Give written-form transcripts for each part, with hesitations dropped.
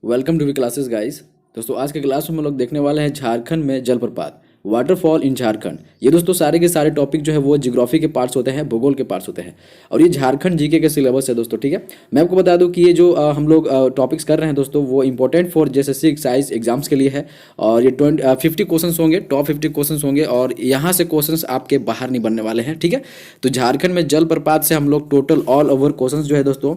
Welcome to we classes guys. दोस्तों आज के क्लास में हम लोग देखने वाले हैं झारखंड में जलप्रपात, वाटरफॉल इन झारखंड। ये दोस्तों सारे के सारे टॉपिक जो है वो ज्योग्राफी के पार्ट्स होते हैं, भूगोल के पार्ट्स होते हैं और ये झारखंड जीके के सिलेबस है दोस्तों। ठीक है, मैं आपको बता दूं कि ये जो हम लोग टॉपिक्स कर रहे हैं दोस्तों वो important for JSSC excise exams के लिए है। और ये 50 क्वेश्चन होंगे, टॉप 50 क्वेश्चन होंगे और यहाँ से क्वेश्चन आपके बाहर नहीं बनने वाले हैं। ठीक है, तो झारखंड में जलप्रपात से हम लोग टोटल ऑल ओवर क्वेश्चन जो है दोस्तों,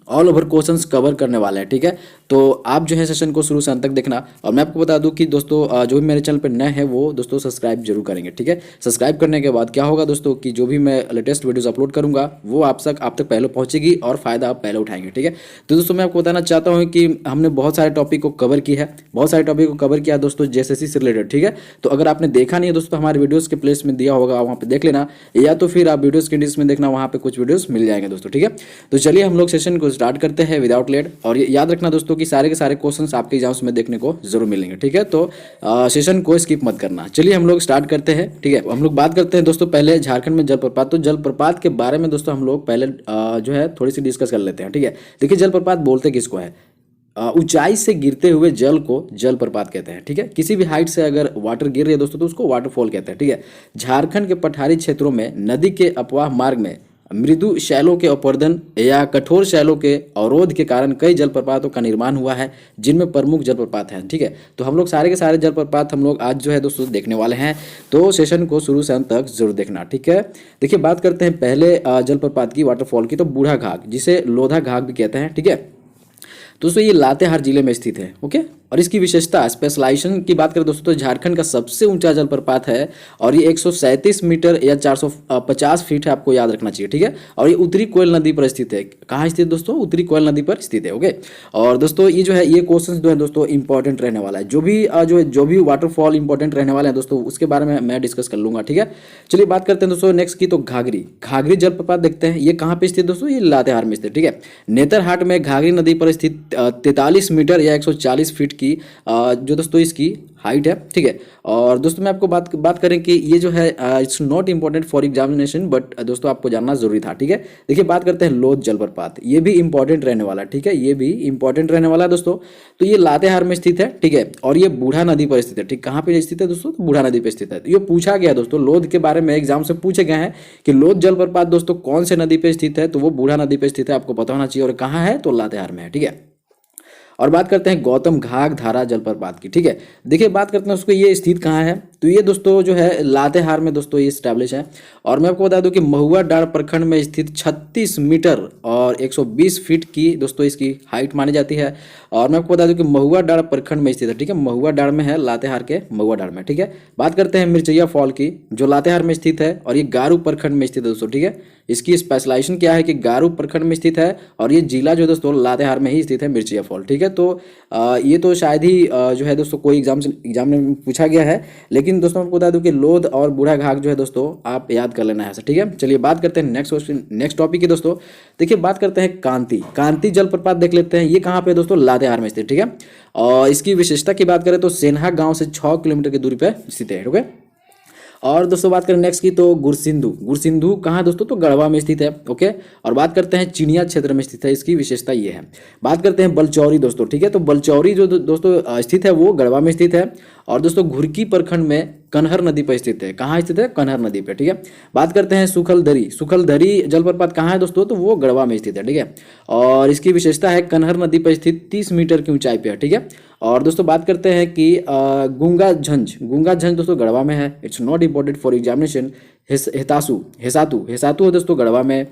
ऑल ओवर क्वेश्चंस कवर करने वाले हैं। ठीक है, तो आप जो है सेशन को शुरू से अंत तक देखना। और मैं आपको बता दूं कि दोस्तों जो भी मेरे चैनल पर नए हैं वो दोस्तों सब्सक्राइब जरूर करेंगे। ठीक है, सब्सक्राइब करने के बाद क्या होगा दोस्तों कि जो भी मैं लेटेस्ट वीडियोस अपलोड करूंगा वो आप तक पहले पहुंचेगी और फायदा आप पहले उठाएंगे। ठीक है, तो दोस्तों मैं आपको बताना चाहता हूँ कि हमने बहुत सारे टॉपिक को कवर किया है, बहुत सारे टॉपिक को कवर किया है दोस्तों जेएसएससी से रिलेटेड। ठीक है, तो अगर आपने देखा नहीं है दोस्तों हमारे वीडियोस के प्लेस में दिया होगा, वहाँ पे देख लेना, या तो फिर आप वीडियोस के डिस्क्रिप्शन में देखना, वहाँ पे कुछ वीडियोस मिल जाएंगे दोस्तों। ठीक है, तो चलिए हम लोग सेशन को स्टार्ट करते हैं विदाउट लेट। और ये याद रखना दोस्तों कि सारे के सारे क्वेश्चंस आपके एग्जाम्स में देखने को जरूर मिलेंगे। ठीक है, तो सेशन को स्किप मत करना। चलिए हम लोग स्टार्ट करते हैं। ठीक है, हम लोग बात करते हैं दोस्तों पहले झारखंड में जलप्रपात। तो जलप्रपात के बारे में दोस्तों हम लोग पहले जो है थोड़ी सी डिस्कस कर लेते हैं। ठीक है, देखिए जलप्रपात बोलते किसको है? ऊंचाई से गिरते हुए जल को जलप्रपात कहते हैं। ठीक है, किसी भी हाइट से अगर वाटर गिर रही है दोस्तों तो उसको वाटरफॉल कहते हैं। ठीक है, झारखंड के पठारी क्षेत्रों में नदी के अपवाह मार्ग में मृदु शैलों के अपरदन या कठोर शैलों के अवरोध के कारण कई जलप्रपातों का निर्माण हुआ है, जिनमें प्रमुख जलप्रपात हैं। ठीक है, तो हम लोग सारे के सारे जलप्रपात हम लोग आज जो है दोस्तों देखने वाले हैं, तो सेशन को शुरू से अंत तक जरूर देखना। ठीक है, देखिए बात करते हैं पहले जलप्रपात की, वाटरफॉल की। तो बूढ़ा घाघ, जिसे लोधा घाघ भी कहते हैं। ठीक है, दोस्तों ये लातेहार जिले में स्थित है। ओके, और इसकी विशेषता स्पेशलाइजेशन की बात करें दोस्तों तो झारखंड का सबसे ऊंचा जलप्रपात है और ये 137 मीटर या 450 फीट है, आपको याद रखना चाहिए। ठीक है, और ये उत्तरी कोयल नदी पर स्थित है। कहाँ स्थित दोस्तों? उत्तरी कोयल नदी पर स्थित है। ओके, और दोस्तों ये जो है ये क्वेश्चन जो है दोस्तों इंपॉर्टेंट रहने वाला है। जो भी वाटरफॉल इंपॉर्टेंट रहने वाले हैं दोस्तों उसके बारे में मैं डिस्कस कर लूंगा। ठीक है, चलिए बात करते हैं दोस्तों नेक्स्ट की। तो घाघरी, घाघरी जलप्रपात देखते हैं, ये कहाँ पे स्थित दोस्तों? ये लातेहार में स्थित। ठीक है, नेतरहाट में घाघरी नदी पर स्थित 43 मीटर या 140 फीट की जो दोस्तों इसकी हाइट है। ठीक है, और दोस्तों मैं आपको बात करें कि ये जो है it's not important for examination, but दोस्तों आपको जानना जरूरी था। ठीक है, देखिए बात करते हैं लोध जलप्रपात, ये भी इंपॉर्टेंट रहने वाला है। ठीक है, ये भी इंपॉर्टेंट रहने वाला है दोस्तों। तो ये लातेहार में स्थित है। ठीक है, और ये बूढ़ा नदी पर स्थित है। ठीक, कहाँ पे स्थित है दोस्तों? तो बूढ़ा नदी पर स्थित है। तो ये पूछा गया दोस्तों, लोध के बारे में एग्जाम से पूछे गए हैं कि लोध जलप्रपात दोस्तों कौन से नदी पर स्थित है, तो वो बूढ़ा नदी पर स्थित है, आपको पता होना चाहिए। और कहाँ है? तो लातेहार में है। ठीक है, और बात करते हैं गौतम घाघ धारा जलप्रपात की। ठीक है, देखिए बात करते हैं उसको ये स्थित कहाँ है, तो ये दोस्तों जो है लातेहार में दोस्तों ये स्टैब्लिश है। और मैं आपको बता दूं कि महुआ डांड प्रखंड में स्थित 36 मीटर और 120 फीट की दोस्तों इसकी हाइट मानी जाती है। और मैं आपको बता दूं कि महुआ डांड प्रखंड में स्थित है। ठीक है, महुआ डांड में है, लातेहार के महुआ डांड में। ठीक है, बात करते हैं मिर्चैया फॉल की, जो लातेहार में स्थित है और ये गारू प्रखंड में स्थित है दोस्तों। ठीक है, इसकी स्पेशलाइजेशन क्या है कि गारू प्रखंड में स्थित है और ये जिला जो दोस्तों लातेहार में ही स्थित है, मिर्चैया फॉल। ठीक है, तो ये तो शायद ही जो है दोस्तों कोई एग्जाम में पूछा गया है, लेकिन दोस्तों आपको बता दूं कि लोध और बूढ़ा घाघ जो है दोस्तों आप याद कर लेना है। ठीक है, चलिए बात करते हैं नेक्स्ट क्वेश्चन, नेक्स्ट टॉपिक की दोस्तों। देखिए बात करते हैं कांति जलप्रपात देख लेते हैं, ये कहाँ पे दोस्तों? लातेहार में स्थित। ठीक है, और इसकी विशेषता की बात करें तो सेन्हा गांव से 6 किलोमीटर की दूरी पर स्थित है। ओके, और दोस्तों बात करें नेक्स्ट की तो गुरसिंधु कहाँ दोस्तों? तो गढ़वा में स्थित है। ओके, और बात करते हैं चिनिया क्षेत्र में स्थित है, इसकी विशेषता ये है। बात करते हैं बलचौरी दोस्तों। ठीक है, तो बलचौरी जो दोस्तों स्थित है वो गढ़वा में स्थित है। और दोस्तों घुरकी प्रखंड में कनहर नदी पर स्थित है। कहाँ स्थित है? कनहर नदी पे। ठीक है, बात करते हैं सुखलदरी जलप्रपात कहाँ है दोस्तों? तो वो गढ़वा में स्थित है। ठीक है, और इसकी विशेषता है कनहर नदी पर स्थित 30 मीटर की ऊंचाई पे है। ठीक है, और दोस्तों बात करते हैं कि गुंगा झंझ दोस्तों गढ़वा में है, it's not important for examination. हेसातु है दोस्तों गढ़वा में।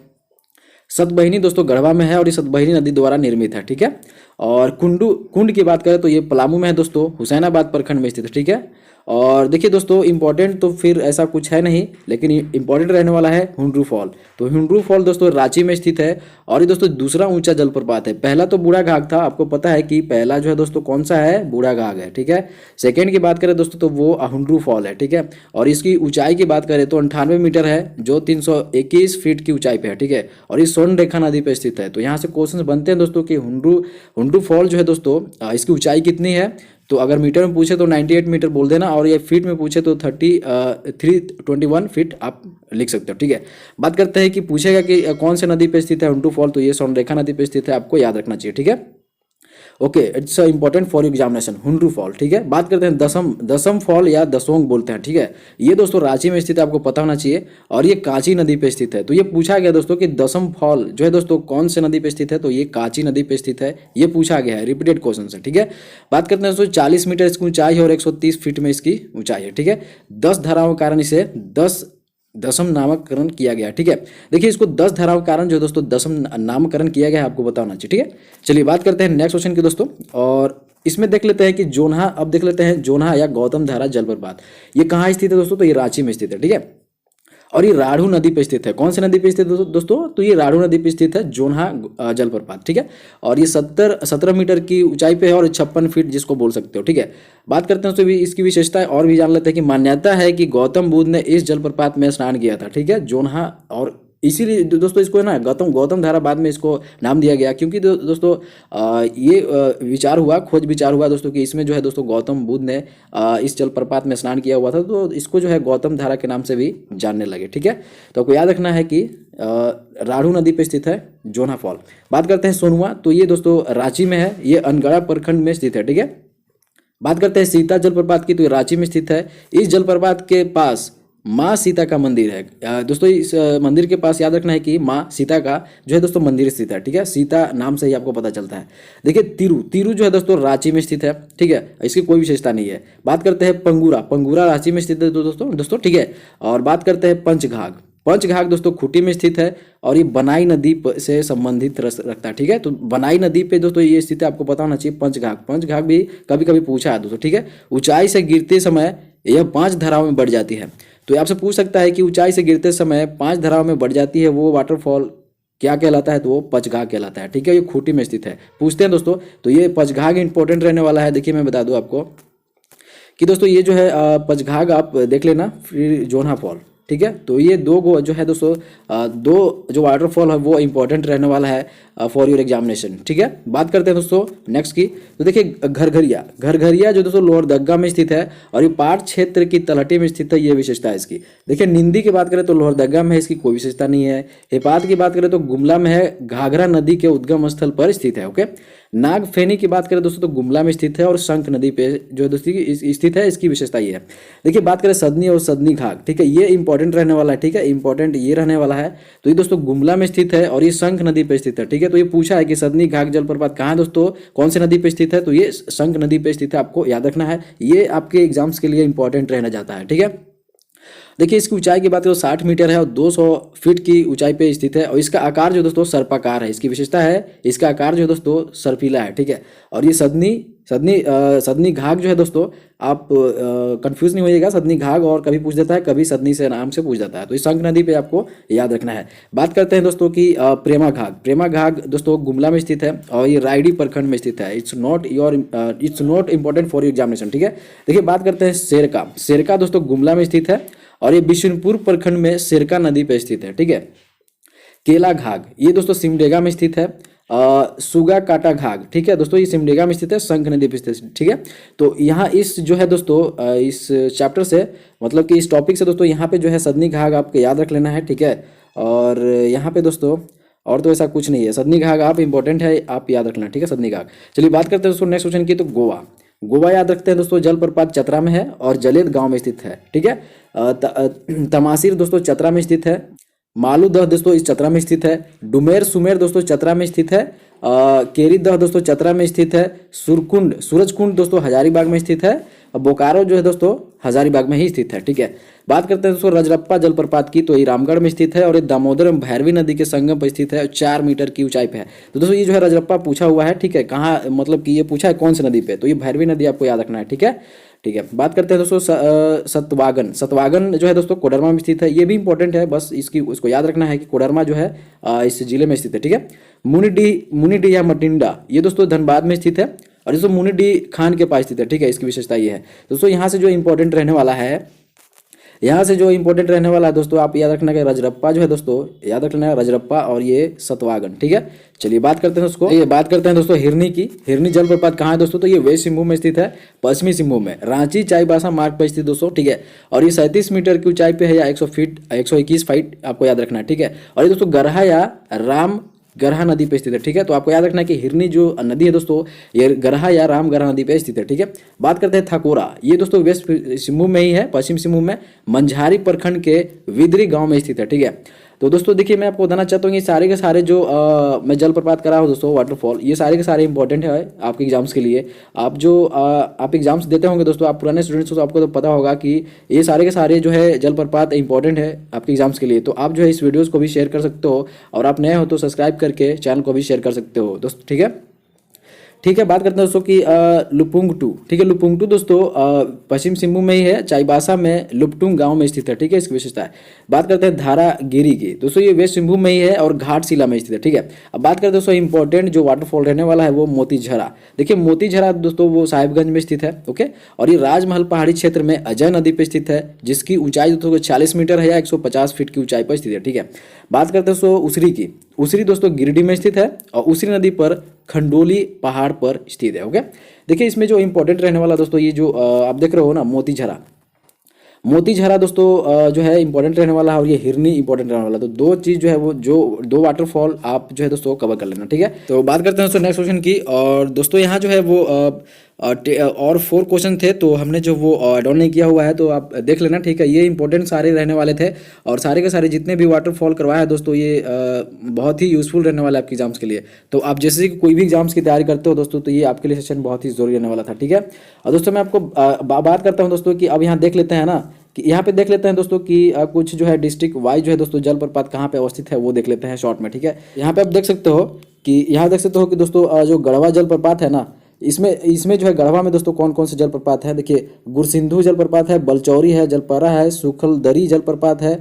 सतबहिनी दोस्तों गढ़वा में है और ये सतबहिनी नदी द्वारा निर्मित है। ठीक है, और कुंड की बात करें तो ये पलामू में है दोस्तों, हुसैनाबाद प्रखंड में स्थित है। ठीक है, और देखिए दोस्तों इंपॉर्टेंट तो फिर ऐसा कुछ है नहीं, लेकिन इंपॉर्टेंट रहने वाला है हुंड्रू फॉल। तो हुंड्रू फॉल दोस्तों रांची में स्थित है और ये दोस्तों दूसरा ऊंचा जलप्रपात है। पहला तो बूढ़ा घाघ था, आपको पता है कि पहला जो है दोस्तों कौन सा है? बूढ़ा घाघ है। ठीक है, सेकेंड की बात करें दोस्तों तो वो हुंड्रू फॉल है। ठीक है, और इसकी ऊंचाई की बात करें तो 98 मीटर है, जो 321 फीट की ऊंचाई पे है। ठीक है, और ये स्वर्ण रेखा नदी पर स्थित है। तो यहाँ से क्वेश्चन बनते हैं दोस्तों कि हुंड्रू फॉल जो है दोस्तों इसकी ऊंचाई कितनी है? तो अगर मीटर में पूछे तो 98 मीटर बोल देना, और ये फीट में पूछे तो 321 फीट आप लिख सकते हो। ठीक है, बात करते हैं कि पूछेगा कि कौन से नदी पे स्थित है हुंड्रू फॉल, तो ये स्वर्णरेखा नदी पे स्थित है, आपको याद रखना चाहिए। ठीक है, okay, it's important for examination, Hundru fall. ठीक है, बात करते हैं दसम फॉल या दसोंग बोलते हैं। ठीक है, ये दोस्तों रांची में स्थित है, आपको पता होना चाहिए, और ये कांची नदी पे स्थित है। तो ये पूछा गया दोस्तों कि दसम फॉल जो है दोस्तों कौन से नदी पे स्थित है, तो ये कांची नदी पे स्थित है, ये पूछा गया है, रिपीटेड क्वेश्चन है। ठीक है, बात करते हैं दोस्तों 40 मीटर इसकी ऊंचाई है और 130 फीट में इसकी ऊंचाई है। ठीक है, 10 धाराओं के कारण इसे दसम नामकरण किया गया। ठीक है, देखिए इसको 10 धाराओं के कारण जो दोस्तों दसम नामकरण किया गया है, आपको पता होना चाहिए। ठीक है, चलिए बात करते हैं नेक्स्ट क्वेश्चन की दोस्तों, और इसमें देख लेते हैं कि जोन्हा, अब देख लेते हैं जोन्हा या गौतम धारा जलप्रपात ये कहाँ स्थित है दोस्तों, तो ये रांची में स्थित है। ठीक है, और ये राढ़ू नदी पे स्थित है। कौन सी नदी पे स्थित है दोस्तों, तो ये राढ़ू नदी पे स्थित है जोन्हा जलप्रपात। ठीक है, और ये 17 मीटर की ऊंचाई पे है और 56 फीट जिसको बोल सकते हो। ठीक है, बात करते हैं दोस्तों इसकी विशेषता और भी जान लेते हैं कि मान्यता है कि गौतम बुद्ध ने इस जलप्रपात में स्नान किया था। ठीक है, जोन्हा, और इसीलिए दोस्तों इसको है ना गौतम धारा बाद में इसको नाम दिया गया, क्योंकि दोस्तों ये विचार हुआ, खोज विचार हुआ दोस्तों कि इसमें जो है दोस्तों गौतम बुद्ध ने इस जलप्रपात में स्नान किया हुआ था, तो इसको जो है गौतम धारा के नाम से भी जानने लगे। ठीक है, तो आपको याद रखना है कि राढ़ू नदी पे स्थित है जोन्हा फॉल। बात करते हैं सोनुआ, तो ये दोस्तों रांची में है, ये अनगढ़ा प्रखंड में स्थित है। ठीक है, बात करते हैं सीता जलप्रपात की, तो ये रांची में स्थित है। इस जलप्रपात के पास माँ सीता का मंदिर है दोस्तों। इस मंदिर के पास याद रखना है कि माँ सीता का जो है दोस्तों मंदिर स्थित है। ठीक है, सीता नाम से ही आपको पता चलता है। देखिए तिरु जो है दोस्तों रांची में स्थित है। ठीक है, इसकी कोई विशेषता नहीं है। बात करते हैं पंगुरा रांची में स्थित है दोस्तों। ठीक है, और बात करते हैं पंचघाघ दोस्तों खूंटी में स्थित है, और ये बनाई नदी से संबंधित रखता है। ठीक है, तो बनाई नदी पे दोस्तों ये स्थित है, आपको पता होना चाहिए। पंचघाघ भी कभी कभी पूछा है दोस्तों। ठीक है, ऊंचाई से गिरते समय यह 5 धाराओं में बढ़ जाती है। तो आपसे पूछ सकता है कि ऊंचाई से गिरते समय 5 धाराओं में बढ़ जाती है, वो वाटरफॉल क्या कहलाता है, तो वो पंचघाघ कहलाता है। ठीक है, ये खूंटी में स्थित है। पूछते हैं दोस्तों, तो ये पंचघाघ इंपॉर्टेंट रहने वाला है। देखिए मैं बता दूं आपको कि दोस्तों ये जो है पंचघाघ आप देख लेना, फिर जोन्हा फॉल। ठीक है, तो ये दो जो है दोस्तों दो जो वाटरफॉल है वो इंपॉर्टेंट रहने वाला है फॉर योर एग्जामिनेशन। ठीक है, बात करते हैं दोस्तों नेक्स्ट की, तो देखिए घरघरिया जो दोस्तों लोहरदग्गा में स्थित है, और ये पाट क्षेत्र की तलहटी में स्थित है, ये विशेषता है इसकी। देखिए निंदी की बात करें तो लोहरदग्गा में है, इसकी कोई विशेषता नहीं है। हेपात की बात करें तो गुमला में है, घाघरा नदी के उद्गम स्थल पर स्थित है। ओके, नागफेनी की बात करें दोस्तों तो गुमला में स्थित है, और शंख नदी पे जो दोस्तों स्थित है, इसकी विशेषता ये है। देखिए बात करें सदनी और सदनी घाघ, ठीक है, ये इंपॉर्टेंट रहने वाला है। ठीक है, इंपॉर्टेंट ये रहने वाला है। तो ये दोस्तों गुमला में स्थित है और ये शंख नदी पे स्थित है। ठीक है, तो ये पूछा है कि सदनी घाघ जलप्रपात कहाँ दोस्तों, कौन से नदी पे स्थित है, तो ये शंख नदी पे स्थित है, आपको याद रखना है। ये आपके एग्जाम्स के लिए इंपॉर्टेंट रहना जाता है। ठीक है, देखिए इसकी ऊंचाई की बात करें तो 60 मीटर है और 200 फीट की ऊंचाई पे स्थित है, और इसका आकार जो दोस्तों सर्पाकार है। इसकी विशेषता है इसका आकार जो दोस्तों सर्पिला है। ठीक है, और ये सदनी घाघ जो है दोस्तों, आप कंफ्यूज नहीं होइएगा, सदनी घाघ और कभी पूछ देता है, कभी सदनी से नाम से पूछ जाता है, तो इस शंख नदी पे आपको याद रखना है। बात करते हैं दोस्तों की प्रेमा घाघ दोस्तों गुमला में स्थित है, और ये रायडी प्रखंड में स्थित है। It's not important for your examination. ठीक है, देखिए बात करते हैं शेरका दोस्तों गुमला में स्थित है, और ये बिशुनपुर प्रखंड में शेरका नदी पे स्थित है। ठीक है, केला घाघ ये दोस्तों सिमडेगा में स्थित है। सुगा काटा घाघ, ठीक है दोस्तों, ये सिमडेगा में स्थित है, शंख नदी पे स्थित है। ठीक है, तो यहाँ इस जो है दोस्तों इस चैप्टर से मतलब कि इस टॉपिक से दोस्तों यहाँ पे जो है सदनी घाघ आपको याद रख लेना है। ठीक है, और यहाँ पे दोस्तों और तो ऐसा कुछ नहीं है, सदनी घाघ आप इंपॉर्टेंट है, आप याद रखना। ठीक है, सदनी घाघ। चलिए बात करते हैं दोस्तों नेक्स्ट क्वेश्चन की, तो गोवा याद रखते हैं दोस्तों, जलप्रपात चतरा में है और जलेद गांव में स्थित है। ठीक है, तमासिर दोस्तों चतरा में स्थित है। मालूदह दोस्तों इस चतरा में स्थित है। डुमेर सुमेर दोस्तों चतरा में स्थित है। केरीदह दोस्तों चतरा में स्थित है। सूरजकुंड दोस्तों हजारीबाग में स्थित है। बोकारो जो है दोस्तों हजारीबाग में ही स्थित है। ठीक है, बात करते हैं दोस्तों रजरप्पा जलप्रपात की, तो ये रामगढ़ में स्थित है और ये दामोदर भैरवी नदी के संगम पर स्थित है, 4 मीटर की ऊंचाई पे है। तो दोस्तों ये जो है रजरप्पा पूछा हुआ है। ठीक है, कहाँ मतलब कि ये पूछा है कौन सी नदी पे, तो ये भैरवी नदी आपको याद रखना है। ठीक है, बात करते हैं दोस्तों सतवागन जो है दोस्तों कोडरमा में स्थित है, ये भी इंपॉर्टेंट है, बस उसको याद रखना है कि कोडरमा जो है इस जिले में स्थित है। ठीक है, मुनिडी या मटिंडा ये दोस्तों धनबाद में स्थित है, और दोस्तों मुनिडी खान के पास स्थित है। ठीक है, इसकी विशेषता ये है दोस्तों। यहाँ से जो इंपॉर्टेंट रहने वाला है दोस्तों, आप याद रखना कि रजरप्पा जो है दोस्तों याद रखना है, रजरप्पा और ये सतवागन। ठीक है, चलिए बात करते हैं दोस्तों हिरनी की। हिरनी जलप्रपात कहाँ है दोस्तों, तो ये वेस्ट सिंहभूम में स्थित है, पश्चिमी सिंहभूम में, रांची चाईबासा मार्ग पर स्थित दोस्तों। ठीक है, और ये 37 मीटर की ऊंचाई पे है, या 100 फीट 121 फीट आपको याद रखना है। ठीक है, और ये दोस्तों गरहा या गरहा नदी पे स्थित है, ठीक है। तो आपको याद रखना है कि हिरनी जो नदी है दोस्तों, ये गरहा या रामगरहा नदी पे स्थित है, ठीक है। बात करते हैं थाकोरा, ये दोस्तों वेस्ट सिंहभूम में ही है, पश्चिम सिंहभूम में मंझारी प्रखंड के विदरी गांव में स्थित है, ठीक है। तो दोस्तों देखिए, मैं आपको बताना चाहता हूँ ये सारे के सारे जो मैं जलप्रपात करा हूँ दोस्तों, वाटरफॉल, ये सारे के सारे इंपॉर्टेंट है आपके एग्जाम्स के लिए। आप जो आप एग्जाम्स देते होंगे दोस्तों, आप पुराने स्टूडेंट्स हो तो आपको तो पता होगा कि ये सारे के सारे जो है जलप्रपात इंपॉर्टेंट है आपके एग्जाम्स के लिए। तो आप जो है इस वीडियोज़ को भी शेयर कर सकते हो, और आप नए हो तो सब्सक्राइब करके चैनल को भी शेयर कर सकते हो दोस्तों, ठीक है। ठीक है, बात करते हैं दोस्तों कि लुपुंगटू, ठीक है। लुपुंगटू दोस्तों पश्चिम सिंहभूम में ही है, चाईबासा में लुपटुंग गांव में स्थित है, ठीक है। इसकी विशेषता है। बात करते हैं धारागिरी की, दोस्तों ये वेस्ट सिंहभूम में ही है और घाटशिला में स्थित है, ठीक है। अब बात करते हैं दोस्तों इंपॉर्टेंट जो वाटरफॉल रहने वाला है वो मोतीझरा। देखिए मोतीझरा दोस्तों वो साहिबगंज में स्थित है, ओके। और ये राजमहल पहाड़ी क्षेत्र में अजय नदी पर स्थित है, जिसकी ऊंचाई दोस्तों 40 मीटर है या 150 फीट की ऊंचाई पर स्थित है, ठीक है। बात करते हैं दोस्तों उसरी की, उसरी दोस्तों गिरिडीह में स्थित है और उसरी नदी पर खंडोली पहाड़ पर स्थित है, ओके। देखिए इसमें जो इंपॉर्टेंट रहने वाला दोस्तों, ये जो आप देख रहे हो ना मोतीझरा, मोतीझरा दोस्तों जो है इंपॉर्टेंट रहने वाला है, और ये हिरनी इंपॉर्टेंट रहने वाला है। तो दो चीज़ जो है वो जो दो वाटरफॉल आप जो है दोस्तों कवर कर लेना, ठीक है। तो बात करते हैं दोस्तों नेक्स्ट क्वेश्चन की, और दोस्तों यहाँ जो है वो और 4 क्वेश्चन थे, तो हमने जो वो ऐड ऑन नहीं किया हुआ है, तो आप देख लेना, ठीक है। ये इंपॉर्टेंट सारे रहने वाले थे, और सारे के सारे जितने भी वाटरफॉल करवाया है दोस्तों, ये बहुत ही यूजफुल रहने वाला है आपके एग्जाम्स के लिए। तो आप जैसे कि कोई भी एग्जाम्स की तैयारी करते हो दोस्तों, तो ये आपके लिए सेशन बहुत ही जरूरी रहने वाला था, ठीक है। और दोस्तों मैं आपको बात करता हूँ दोस्तों कि अब यहाँ देख लेते हैं ना, कि यहाँ पे देख लेते हैं दोस्तों कि कुछ जो है डिस्ट्रिक्ट वाइज जो है दोस्तों जलप्रपात कहाँ पे अवस्थित है वो देख लेते हैं शॉर्ट में, ठीक है। यहाँ पे आप देख सकते हो कि दोस्तों जो गढ़वा जलप्रपात है ना, इसमें जो है गढ़वा में दोस्तों कौन कौन से जलप्रपात है, देखिए गुरसिंधु जलप्रपात है, बलचौरी है, जलपरा है, सुखलदरी जलप्रपात है,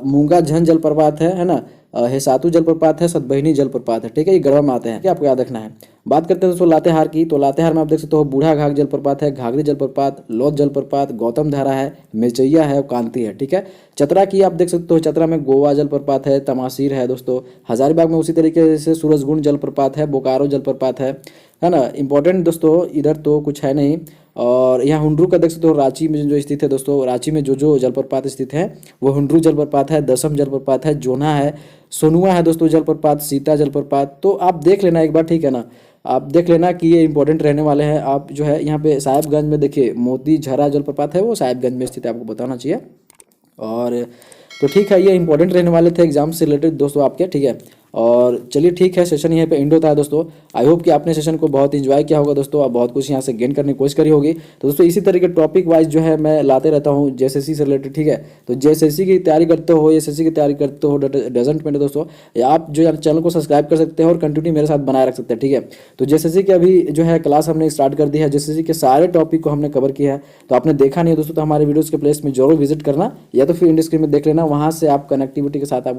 मूंगा झन जलप्रपात है ना, हेसातु जलप्रपात है, सतबहिनी जलप्रपात है, ठीक है। ये गढ़वा में आते हैं, क्या आपको याद रखना है। बात करते हैं दोस्तों लातेहार की, तो लातेहार में आप देख सकते हो बूढ़ा घाघ जलप्रपात है, घाघरी जलप्रपात, लौथ जलप्रपात, गौतम धारा है, मिर्चैया है और कांति है, ठीक है। चतरा की आप देख सकते हो, चतरा में गोवा जलप्रपात है, तमासीर है दोस्तों। हजारीबाग में उसी तरीके से सूरजगुंड जलप्रपात है, बोकारो जलप्रपात है ना। इंपॉर्टेंट दोस्तों इधर तो कुछ है नहीं। और यहाँ हुंड्रू का देख सकते हो, रांची में जो स्थित है दोस्तों, रांची में जो जलप्रपात स्थित है वो हुंड्रू जलप्रपात है, दसम जलप्रपात है, जोना है, सोनुआ है दोस्तों जलप्रपात, सीता जलप्रपात। तो आप देख लेना एक बार, ठीक है ना। आप देख लेना कि ये इंपॉर्टेंट रहने वाले हैं। आप जो है यहाँ पे साहिबगंज में देखिए मोतीझरा जलप्रपात है, वो साहिबगंज में स्थित है, आपको बताना चाहिए। और तो ठीक है, ये इंपॉर्टेंट रहने वाले थे एग्जाम से रिलेटेड दोस्तों आपके, ठीक है। और चलिए ठीक है, सेशन यहाँ पे एंड होता है दोस्तों। आई होप कि आपने सेशन को बहुत इंजॉय किया होगा दोस्तों, और बहुत कुछ यहाँ से गेन करने की कोशिश करी होगी। तो दोस्तों इसी तरीके टॉपिक वाइज जो है मैं लाते रहता हूँ जेएसएससी से रिलेटेड, ठीक है। तो जेएसएससी की तैयारी करते हो, एसएससी की तैयारी करते हो, डजंट मैटर दोस्तों, आप जो चैनल को सब्सक्राइब कर सकते हैं और कंटिन्यू मेरे साथ बनाए रख सकते हैं, ठीक है। तो जेएसएससी की अभी जो है क्लास हमने स्टार्ट कर दी है, जेएसएससी के सारे टॉपिक को हमने कवर किया है। तो आपने देखा नहीं है दोस्तों, तो हमारे वीडियोज़ के प्लेलिस्ट में जरूर विजिट करना, या तो फिर इंड स्क्रीन में देख लेना, वहाँ से आप कनेक्टिविटी के साथ आप